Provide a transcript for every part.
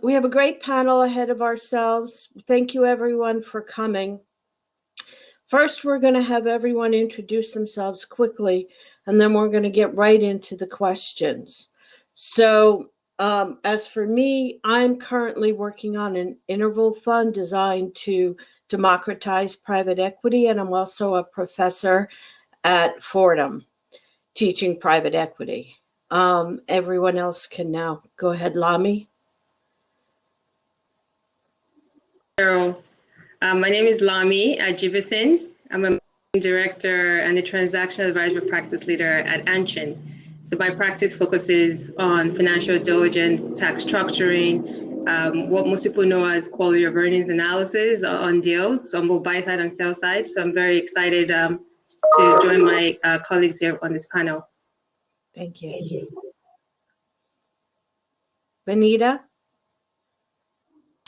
We have a great panel ahead of ourselves. Thank you, everyone, for coming. First, we're going to have everyone introduce themselves quickly, and then we're going to get right into the questions. So, as for me, I'm currently working on an interval fund designed to democratize private equity, and I'm also a professor at Fordham teaching private equity. Everyone else can now go ahead, Lami. My name is Lami Ajibison. I'm a director and a transaction advisory practice leader at Anshin. So my practice focuses on financial diligence, tax structuring, what most people know as quality of earnings analysis on deals on both buy side and sell side. So I'm very excited to join my colleagues here on this panel. Thank you. Vanita?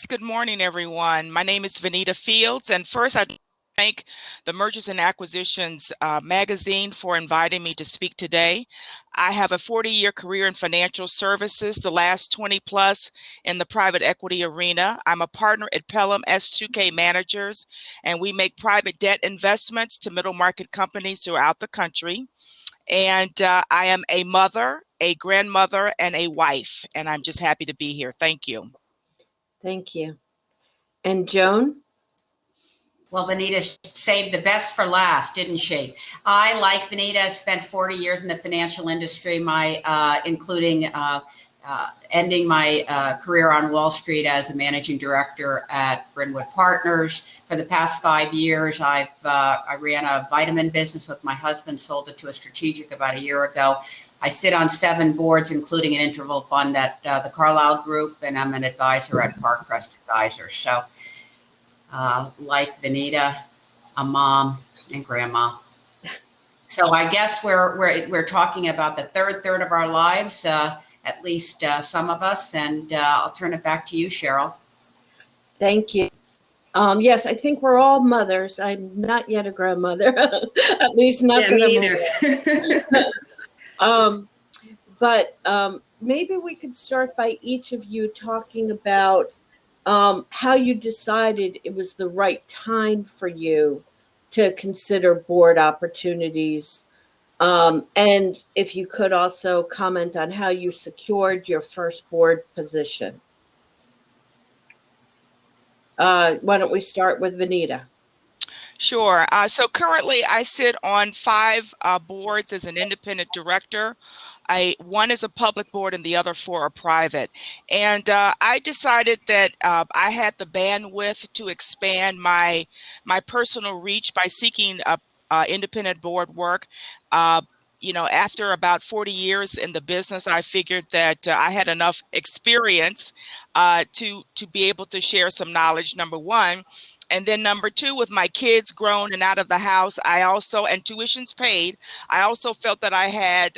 Good morning, everyone. My name is Vanita Fields, and first I'd thank the Mergers and Acquisitions magazine for inviting me to speak today. I have a 40-year career in financial services, the last 20 plus in the private equity arena. I'm a partner at Pelham S2K Managers, and we make private debt investments to middle market companies throughout the country. And I am a mother, a grandmother, and a wife, and I'm just happy to be here. Thank you. Thank you. And Joan? Well, Vanita saved the best for last, didn't she? I, like Vanita, spent 40 years in the financial industry, including ending my career on Wall Street as a managing director at Brynwood Partners. For the past 5 years, I ran a vitamin business with my husband, sold it to a strategic about a year ago. I sit on 7 boards, including an interval fund at the Carlyle Group, and I'm an advisor at Parkcrest Advisors. So, like Vanita, a mom and grandma. So I guess we're talking about the third of our lives, at least some of us, and I'll turn it back to you, Cheryl. Thank you. Yes, I think we're all mothers. I'm not yet a grandmother, at least not that I'm aware. But maybe we could start by each of you talking about how you decided it was the right time for you to consider board opportunities. And if you could also comment on how you secured your first board position. Why don't we start with Vanita? Sure. So currently I sit on 5 boards as an independent director. One is a public board and the other 4 are private. And I decided that I had the bandwidth to expand my personal reach by seeking independent board work. After about 40 years in the business, I figured that I had enough experience to be able to share some knowledge, number one. And then number 2, with my kids grown and out of the house, and tuition's paid, I also felt that I had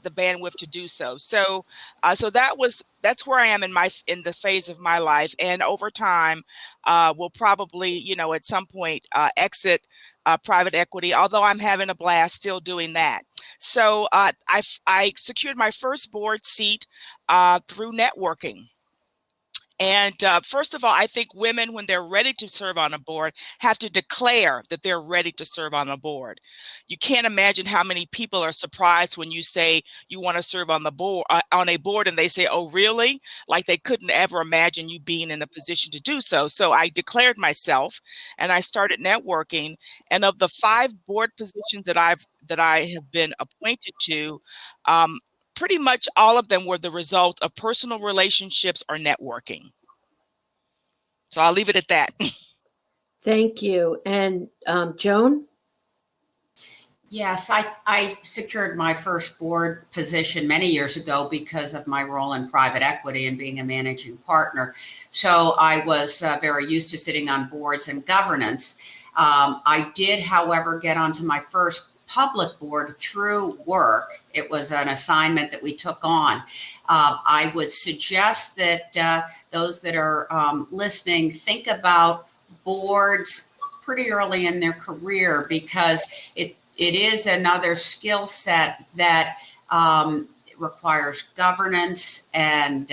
the bandwidth to do so. So that's where I am in the phase of my life. And over time, we'll probably, at some point exit private equity, although I'm having a blast still doing that. So I secured my first board seat through networking. And first of all, I think women, when they're ready to serve on a board, have to declare that they're ready to serve on a board. You can't imagine how many people are surprised when you say you want to serve on the board, on a board, and they say, "Oh, really?" Like they couldn't ever imagine you being in a position to do so. So I declared myself, and I started networking. And of the 5 board positions that I have been appointed to, pretty much all of them were the result of personal relationships or networking. So I'll leave it at that. Thank you. And Joan? Yes, I secured my first board position many years ago because of my role in private equity and being a managing partner. So I was very used to sitting on boards and governance. I did, however, get onto my first public board through work. It was an assignment that we took on. I would suggest that those that are listening think about boards pretty early in their career, because it is another skill set that requires governance and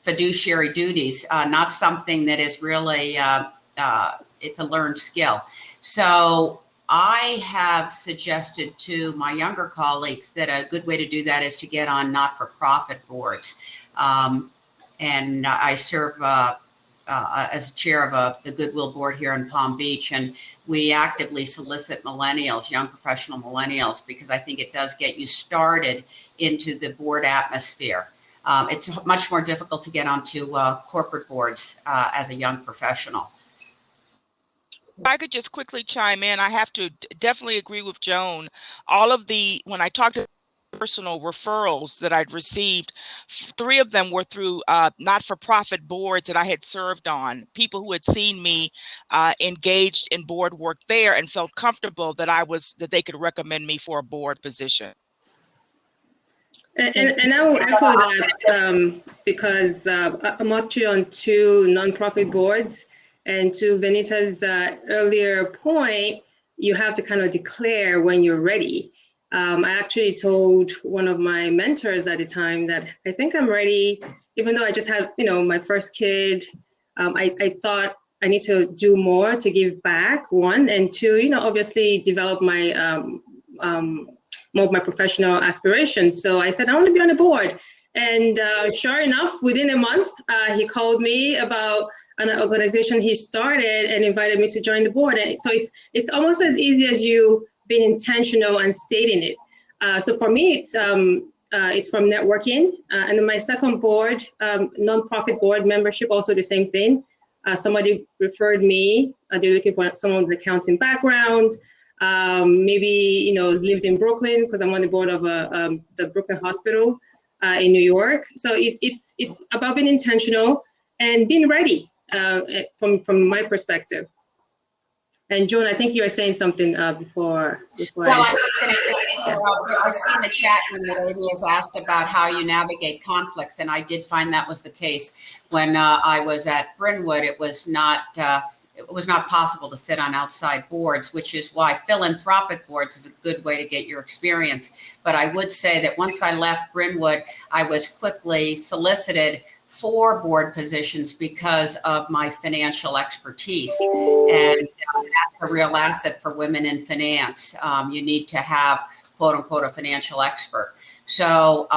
fiduciary duties, not something that is really, it's a learned skill. So I have suggested to my younger colleagues that a good way to do that is to get on not-for-profit boards. And I serve as chair of the Goodwill board here in Palm Beach, and we actively solicit millennials, young professional millennials, because I think it does get you started into the board atmosphere. It's much more difficult to get onto corporate boards as a young professional. If I could just quickly chime in, I have to definitely agree with Joan. When I talked to personal referrals that I'd received, 3 of them were through not-for-profit boards that I had served on, people who had seen me engaged in board work there and felt comfortable that they could recommend me for a board position. And I will echo that because I'm actually on 2 nonprofit boards. And to Venita's earlier point, you have to kind of declare when you're ready. I actually told one of my mentors at the time that I think I'm ready, even though I just had, my first kid. I thought I need to do more to give back, 1, and 2, obviously develop my more of my professional aspirations. So I said, I want to be on the board. And sure enough, within a month, he called me about an organization he started and invited me to join the board. And so it's almost as easy as you being intentional and stating it. So for me, it's from networking. And then my second board, nonprofit board membership, also the same thing. Somebody referred me. They're looking for someone with accounting background. Maybe has lived in Brooklyn, because I'm on the board of the Brooklyn Hospital in New York. So it's about being intentional and being ready from my perspective. And Joan, I think you were saying something before. Well, I was going to say, I see in the chat room that Amy has asked about how you navigate conflicts, and I did find that was the case when I was at Brynwood. It was not possible to sit on outside boards, which is why philanthropic boards is a good way to get your experience. But I would say that once I left Brynwood, I was quickly solicited for board positions because of my financial expertise. And that's a real asset for women in finance. You need to have, quote unquote, a financial expert. So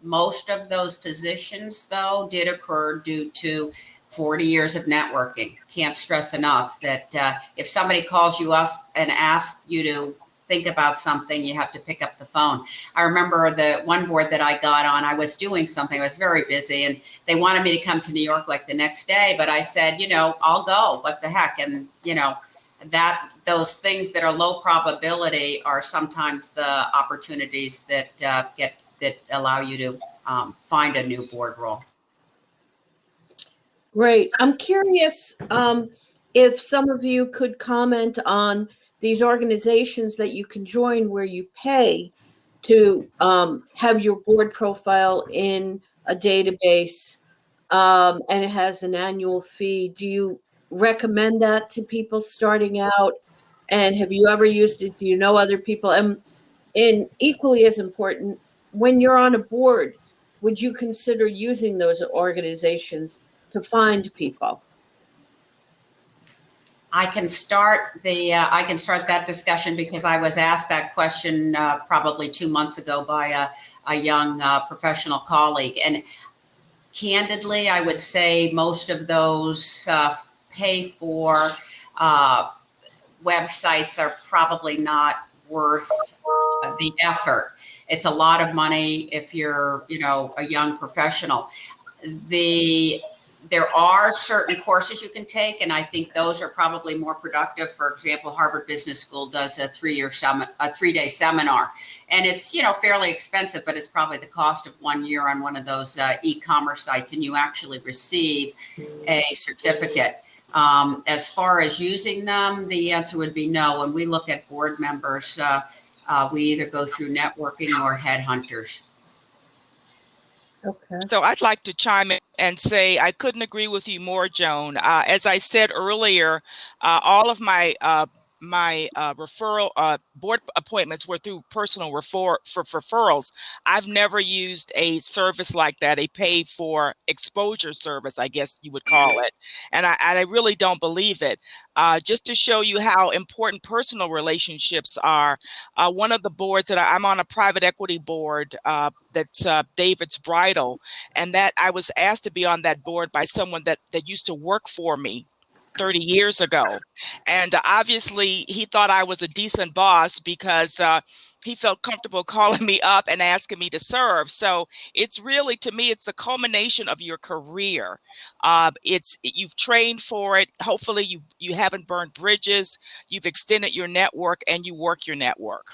most of those positions, though, did occur due to 40 years of networking. Can't stress enough that if somebody calls you up and asks you to think about something, you have to pick up the phone. I remember the one board that I got on, I was doing something, I was very busy, and they wanted me to come to New York like the next day, but I said, I'll go, what the heck? And, that those things that are low probability are sometimes the opportunities that that allow you to find a new board role. Great. I'm curious if some of you could comment on these organizations that you can join where you pay to have your board profile in a database, and it has an annual fee. Do you recommend that to people starting out? And have you ever used it? Do you know other people? And equally as important, when you're on a board, would you consider using those organizations to find people? I can start that discussion because I was asked that question probably 2 months ago by a young professional colleague. And candidly, I would say most of those pay for websites are probably not worth the effort. It's a lot of money if you're, a young professional. There are certain courses you can take, and I think those are probably more productive. For example, Harvard Business School does a 3-day seminar, and it's fairly expensive, but it's probably the cost of 1 year on one of those e-commerce sites, and you actually receive a certificate. As far as using them, the answer would be no. When we look at board members, we either go through networking or headhunters. Okay. So I'd like to chime in and say I couldn't agree with you more, Joan. As I said earlier, all of my referral board appointments were through personal referrals. I've never used a service like that, a pay for exposure service, I guess you would call it. And I really don't believe it. Just to show you how important personal relationships are, one of the boards that I'm on, a private equity board that's David's Bridal, and that I was asked to be on that board by someone that used to work for me 30 years ago. And obviously he thought I was a decent boss because he felt comfortable calling me up and asking me to serve. So it's really, to me, it's the culmination of your career. You've trained for it. Hopefully you haven't burned bridges, you've extended your network, and you work your network.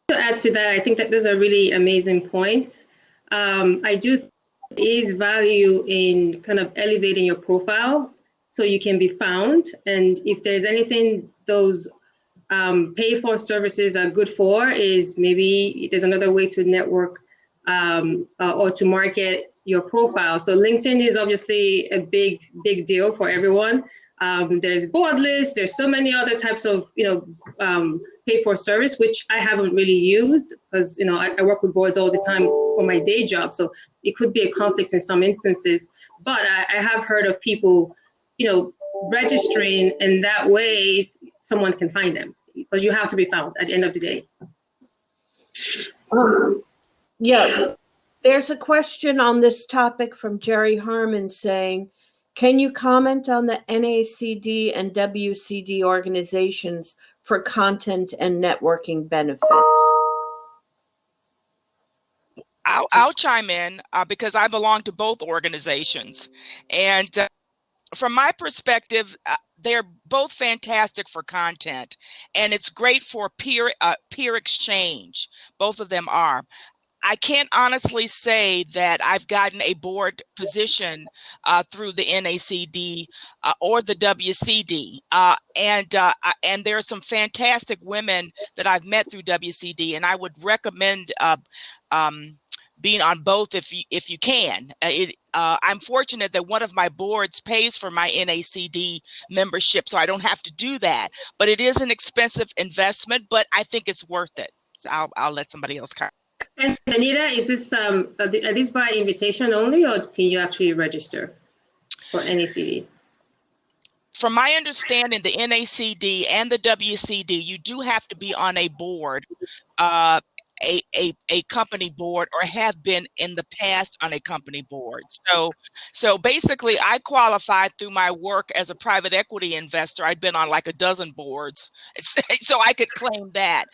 To add to that, I think that those are really amazing points. I do think there is value in kind of elevating your profile so you can be found. And if there's anything those pay for services are good for, is maybe there's another way to network or to market your profile. So LinkedIn is obviously a big deal for everyone. There's board lists, there's so many other types of, pay for service, which I haven't really used because, I work with boards all the time for my day job. So it could be a conflict in some instances, but I have heard of people, registering, and that way someone can find them, because you have to be found at the end of the day. Yeah, there's a question on this topic from Jerry Harmon saying, can you comment on the NACD and WCD organizations for content and networking benefits? I'll chime in because I belong to both organizations. And from my perspective, they're both fantastic for content, and it's great for peer exchange. Both of them are. I can't honestly say that I've gotten a board position through the NACD or the WCD. And there are some fantastic women that I've met through WCD, and I would recommend being on both if you can. I'm fortunate that one of my boards pays for my NACD membership, so I don't have to do that. But it is an expensive investment, but I think it's worth it. So I'll let somebody else comment. And Anita, is this are these by invitation only, or can you actually register for NACD? From my understanding, the NACD and the WCD, you do have to be on a board, a company board, or have been in the past on a company board. So basically, I qualified through my work as a private equity investor. I'd been on like a dozen boards, so I could claim that.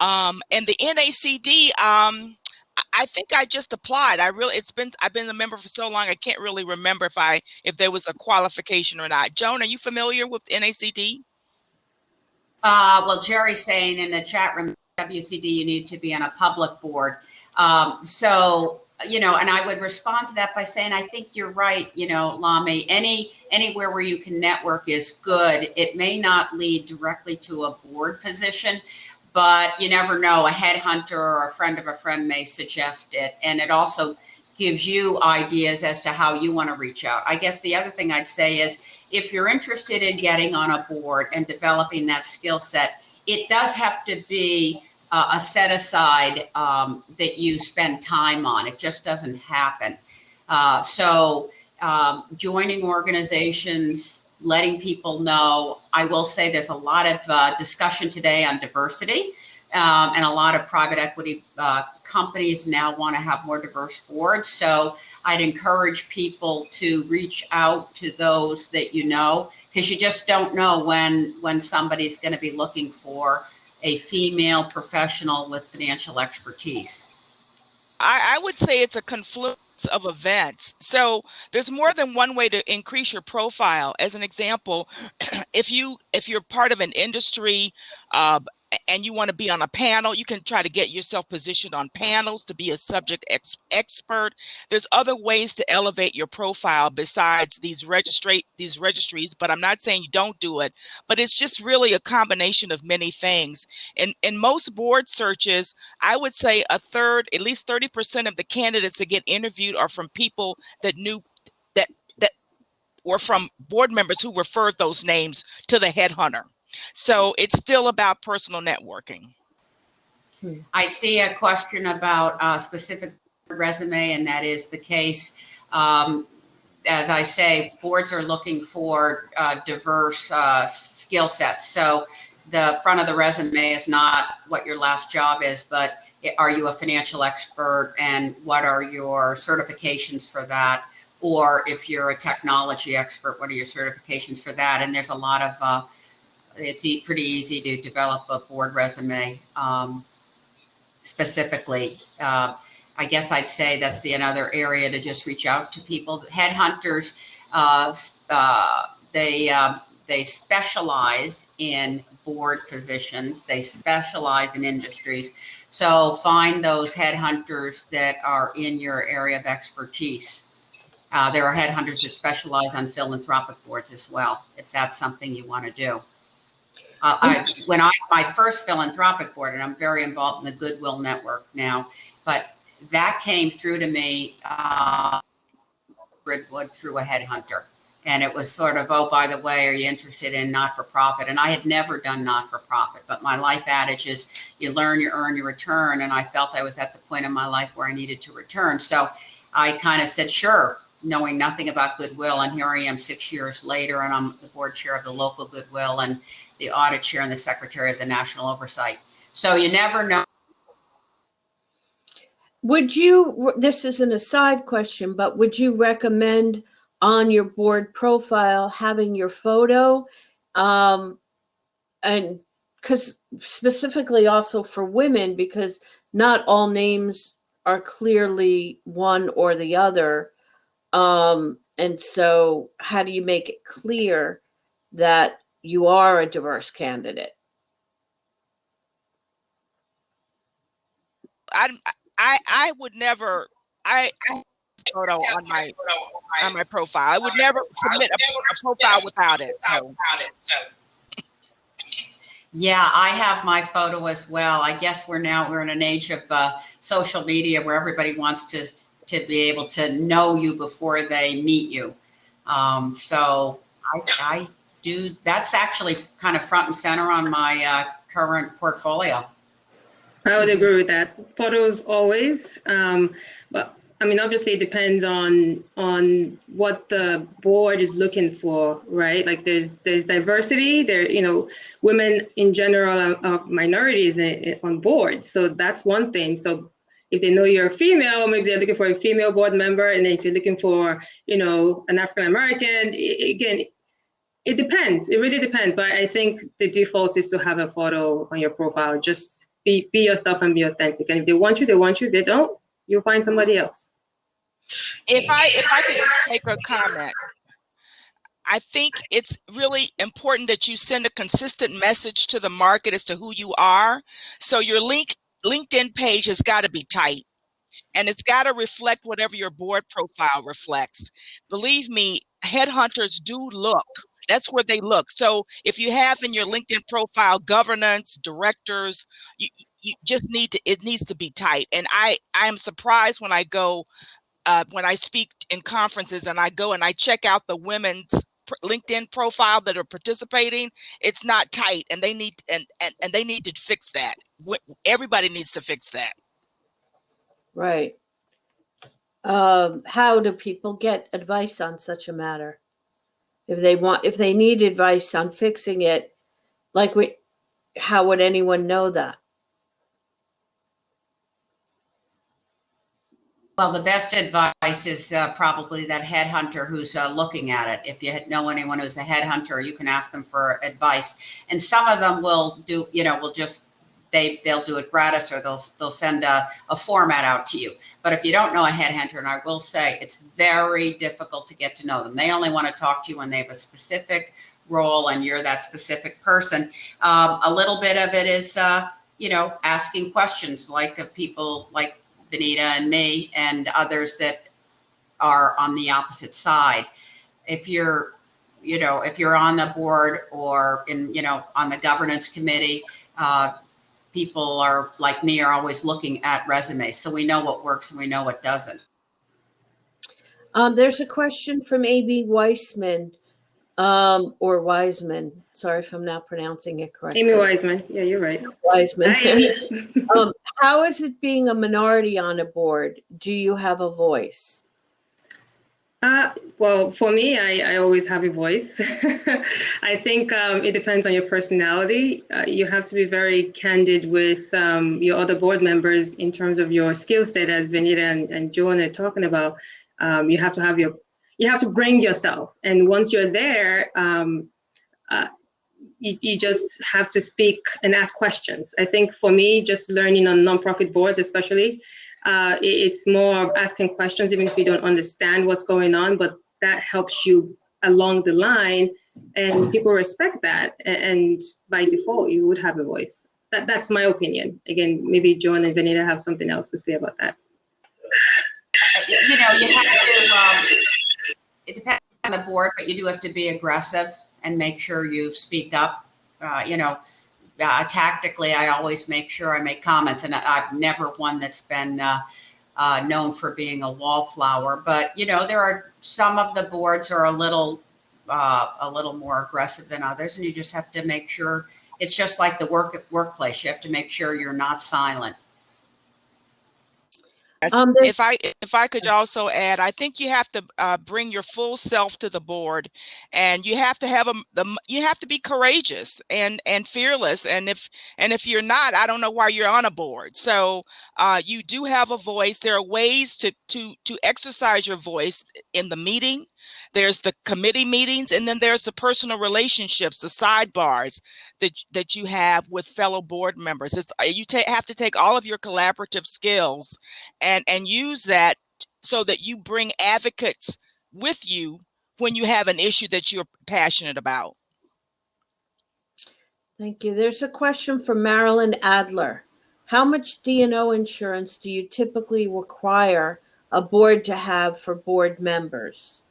And the NACD, I think I just applied. I've been a member for so long, I can't really remember if there was a qualification or not. Joan, are you familiar with NACD? Well, Jerry's saying in the chat room, WCD, you need to be on a public board. And I would respond to that by saying, I think you're right, Lami, anywhere where you can network is good. It may not lead directly to a board position, but you never know. A headhunter or a friend of a friend may suggest it. And it also gives you ideas as to how you want to reach out. I guess the other thing I'd say is, if you're interested in getting on a board and developing that skill set, it does have to be a set aside that you spend time on. It just doesn't happen. Joining organizations, letting people know. I will say there's a lot of discussion today on diversity, and a lot of private equity companies now want to have more diverse boards. So I'd encourage people to reach out to those that because you just don't know when somebody's going to be looking for a female professional with financial expertise. I would say it's a confluence of events. So there's more than one way to increase your profile. As an example, if you're part of an industry and you want to be on a panel, you can try to get yourself positioned on panels to be a subject expert. There's other ways to elevate your profile besides these registries, but I'm not saying you don't do it, but it's just really a combination of many things. In most board searches, I would say at least 30% of the candidates that get interviewed are from people that were from board members who referred those names to the headhunter. So it's still about personal networking. I see a question about a specific resume, and that is the case. As I say, boards are looking for diverse skill sets. So the front of the resume is not what your last job is, but are you a financial expert, and what are your certifications for that? Or if you're a technology expert, what are your certifications for that? And there's a lot of, it's pretty easy to develop a board resume specifically. I guess I'd say that's another area to just reach out to people. Headhunters, they specialize in board positions. They specialize in industries. So find those headhunters that are in your area of expertise. There are headhunters that specialize on philanthropic boards as well, if that's something you want to do. My first philanthropic board, and I'm very involved in the Goodwill Network now, but that came through to me, Redwood, through a headhunter. And it was sort of, oh, by the way, are you interested in not-for-profit? And I had never done not-for-profit, but my life adage is you learn, you earn, you return. And I felt I was at the point in my life where I needed to return. So I kind of said, sure, knowing nothing about Goodwill. And here I am 6 years later, and I'm the board chair of the local Goodwill and the audit chair and the secretary of the national oversight. So you never know. Would you, this is an aside question, but would you recommend on your board profile having your photo? And because specifically also for women, because not all names are clearly one or the other. And so how do you make it clear that you are a diverse candidate? I would never, I photo on my profile. I would never submit a profile without it. So. Yeah, I have my photo as well. I guess we're in an age of social media where everybody wants to be able to know you before they meet you. So I do. That's actually kind of front and center on my current portfolio. I would agree with that. Photos always, but I mean, obviously it depends on what the board is looking for, right? Like there's diversity there, women in general are minorities on boards. So that's one thing. So if they know you're a female, maybe they're looking for a female board member. And then if you're looking for, an African-American, again, it depends. It really depends. But I think the default is to have a photo on your profile. Just be yourself and be authentic. And if they want you, they want you. If they don't, you'll find somebody else. If I could make a comment, I think it's really important that you send a consistent message to the market as to who you are. So your LinkedIn page has got to be tight, and it's got to reflect whatever your board profile reflects. Believe me, headhunters do look. That's where they look. So if you have in your LinkedIn profile governance, directors, you just it needs to be tight. And I am surprised when I go, when I speak in conferences and I go and I check out the women's LinkedIn profile that are participating, it's not tight, and they need and they need to fix that. Everybody needs to fix that. Right. How do people get advice on such a matter? If they need advice on fixing it, how would anyone know that? Well, the best advice is probably that headhunter who's looking at it. If you know anyone who's a headhunter, you can ask them for advice. And some of them will do, they'll do it gratis, or they'll send a format out to you. But if you don't know a headhunter, and I will say it's very difficult to get to know them. They only want to talk to you when they have a specific role and you're that specific person. A little bit of it is, asking questions like people like Vanita and me and others that are on the opposite side. If you're on the board or on the governance committee, people are like me are always looking at resumes. So we know what works and we know what doesn't. There's a question from A.B. Weissman. Or Wiseman. Sorry if I'm not pronouncing it correctly. Amy Wiseman. Yeah, you're right. Wiseman. Hi, Amy. How is it being a minority on a board? Do you have a voice? Well, for me, I always have a voice. I think it depends on your personality. You have to be very candid with your other board members in terms of your skill set, as Vanita and Joan are talking about. You have to bring yourself. And once you're there, you just have to speak and ask questions. I think for me, just learning on nonprofit boards, especially, it's more of asking questions, even if you don't understand what's going on, but that helps you along the line, and people respect that. And by default, you would have a voice. That's my opinion. Again, maybe Joan and Vanita have something else to say about that. You have to, it depends on the board, but you do have to be aggressive and make sure you speak up. Tactically, I always make sure I make comments, and I've never one that's been known for being a wallflower. But there are some of the boards are a little more aggressive than others, and you just have to make sure. It's just like the workplace. You have to make sure you're not silent. If I could also add, I think you have to bring your full self to the board, and you have to have you have to be courageous and fearless. And if you're not, I don't know why you're on a board. So you do have a voice. There are ways to exercise your voice in the meeting. There's the committee meetings, and then there's the personal relationships, the sidebars that you have with fellow board members. You have to take all of your collaborative skills and use that so that you bring advocates with you when you have an issue that you're passionate about. Thank you. There's a question from Marilyn Adler. How much D&O insurance do you typically require a board to have for board members?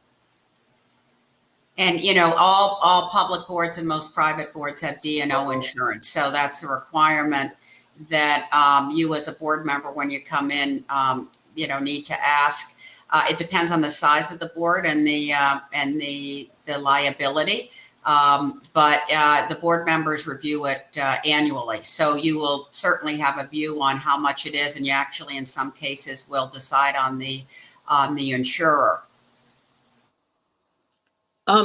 And all public boards and most private boards have D&O insurance, so that's a requirement that you as a board member, when you come in, need to ask. It depends on the size of the board and the liability, but the board members review it annually. So you will certainly have a view on how much it is, and you actually, in some cases, will decide on the insurer.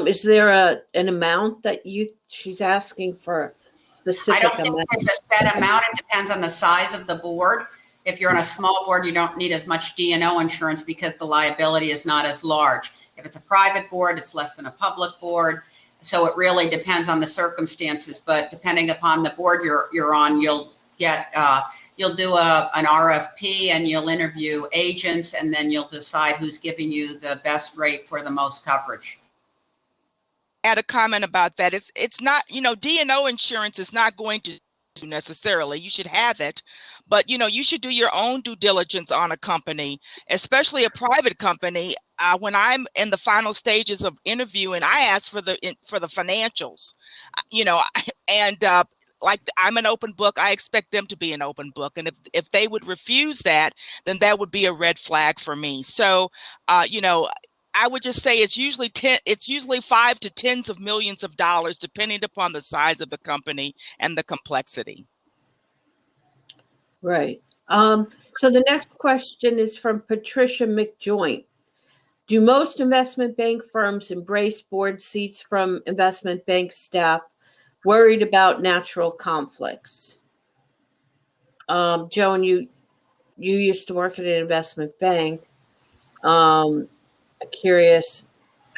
Is there an amount that she's asking for? Specific I don't think amount? there's a set amount. It depends on the size of the board. If you're on a small board, you don't need as much D&O insurance because the liability is not as large. If it's a private board, it's less than a public board. So it really depends on the circumstances. But depending upon the board you're on, you'll get you'll do an RFP, and you'll interview agents, and then you'll decide who's giving you the best rate for the most coverage. Add a comment about that. It's not, D&O insurance is not going to necessarily. You should have it, but you should do your own due diligence on a company, especially a private company. When I'm in the final stages of interviewing, I ask for the financials, and like I'm an open book. I expect them to be an open book, and if they would refuse that, then that would be a red flag for me. So, I would just say it's usually 5 to tens of millions of dollars, depending upon the size of the company and the complexity. Right. So the next question is from Patricia McJoint. Do most investment bank firms embrace board seats from investment bank staff worried about natural conflicts? Joan, you used to work at an investment bank. Curious,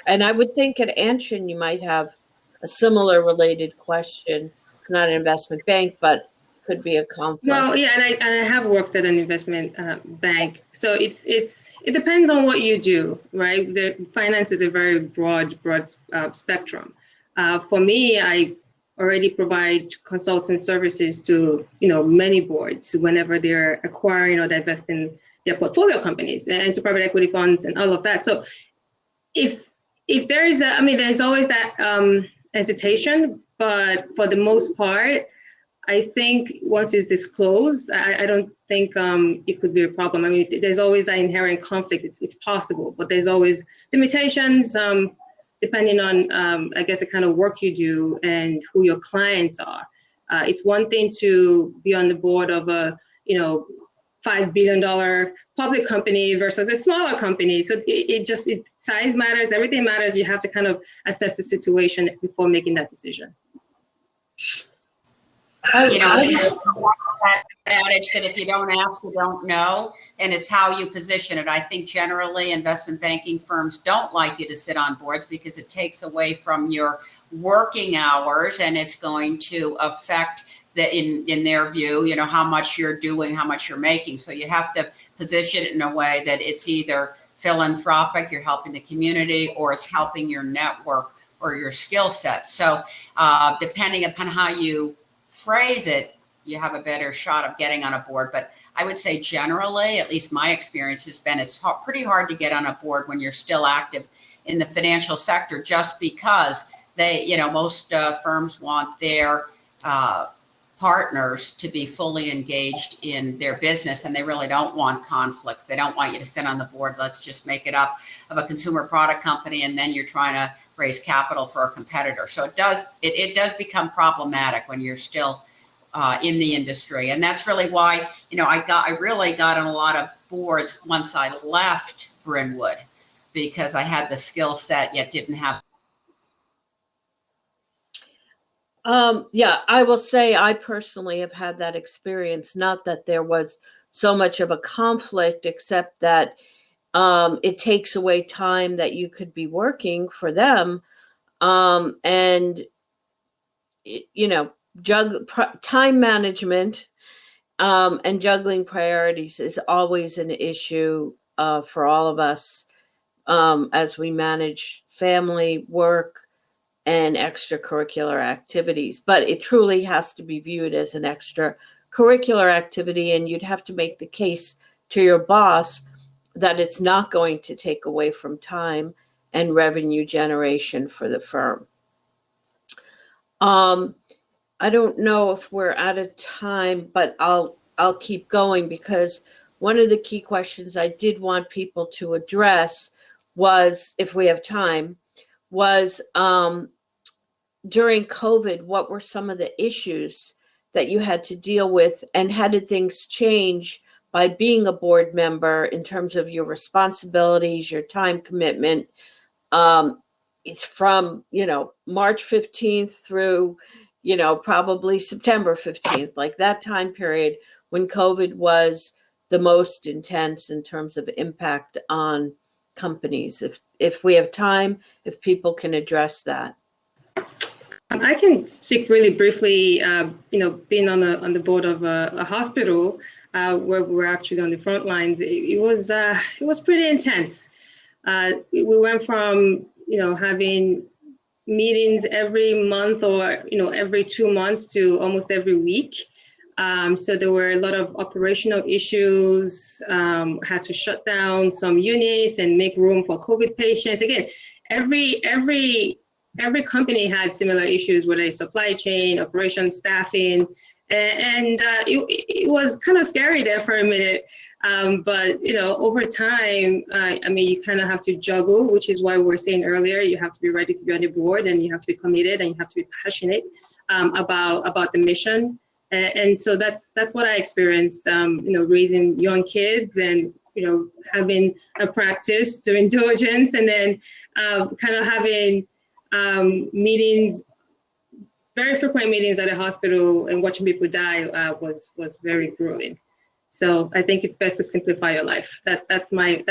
and I would think at Anshin you might have a similar related question. It's not an investment bank, but could be a conflict. Well, yeah, and I have worked at an investment bank, so it depends on what you do, right? The finance is a very broad spectrum. For me, I already provide consulting services to many boards whenever they're acquiring or divesting their portfolio companies, and to private equity funds and all of that. So if there is there's always that hesitation, but for the most part, I think once it's disclosed, I don't think it could be a problem. There's always that inherent conflict. It's possible, but there's always limitations. depending on, I guess, the kind of work you do and who your clients are. It's one thing to be on the board of a, $5 billion public company versus a smaller company. So size matters, everything matters. You have to kind of assess the situation before making that decision. That adage that if you don't ask, you don't know, and it's how you position it. I think generally investment banking firms don't like you to sit on boards because it takes away from your working hours, and it's going to affect in their view, how much you're doing, how much you're making. So you have to position it in a way that it's either philanthropic, you're helping the community, or it's helping your network or your skill set. So depending upon how you phrase it, you have a better shot of getting on a board. But I would say generally, at least my experience has been, it's pretty hard to get on a board when you're still active in the financial sector, just because most firms want their partners to be fully engaged in their business, and they really don't want conflicts. They don't want you to sit on the board, let's just make it up, of a consumer product company, and then you're trying to raise capital for a competitor. So it does become problematic when you're still in the industry. And that's really why, I really got on a lot of boards once I left Brynwood, because I had the skill set yet didn't have. Yeah, I will say I personally have had that experience. Not that there was so much of a conflict, except that it takes away time that you could be working for them. And, time management and juggling priorities is always an issue for all of us as we manage family, work, and extracurricular activities. But it truly has to be viewed as an extracurricular activity, and you'd have to make the case to your boss that it's not going to take away from time and revenue generation for the firm. I don't know if we're out of time, but I'll keep going, because one of the key questions I did want people to address was, if we have time, was during COVID, what were some of the issues that you had to deal with, and how did things change by being a board member in terms of your responsibilities, your time commitment? It's from, March 15th through, probably September 15th, like that time period when COVID was the most intense in terms of impact on companies. If we have time, if people can address that. I can speak really briefly, being on the board of a hospital where we're actually on the front lines. It was pretty intense. We went from, having meetings every month or, every 2 months to almost every week. So there were a lot of operational issues, had to shut down some units and make room for COVID patients. Again, every company had similar issues, whether it's supply chain, operations, staffing, and it was kind of scary there for a minute. But over time, you kind of have to juggle, which is why we were saying earlier, you have to be ready to be on the board, and you have to be committed, and you have to be passionate about the mission. And so that's what I experienced, raising young kids and, having a practice doing diligence, and then kind of having meetings, very frequent meetings at a hospital, and watching people die was very grueling. So I think it's best to simplify your life. That's my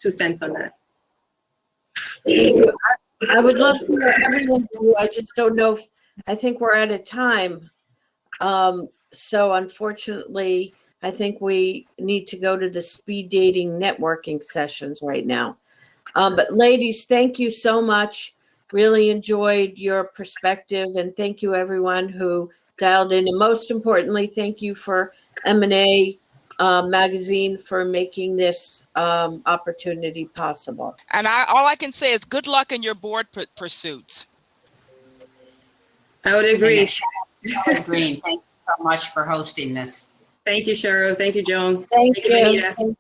2 cents on that. Thank you. I would love to hear everyone do. I just don't know if, I think we're out of time. So unfortunately, I think we need to go to the speed dating networking sessions right now. But ladies, thank you so much. Really enjoyed your perspective, and thank you everyone who dialed in. And most importantly, thank you for M&A magazine for making this opportunity possible. And all I can say is good luck in your board pursuits. I would agree. Cheryl Green, thank you so much for hosting this. Thank you, Cheryl. Thank you, Joan. Thank you. Vanita. Thank you.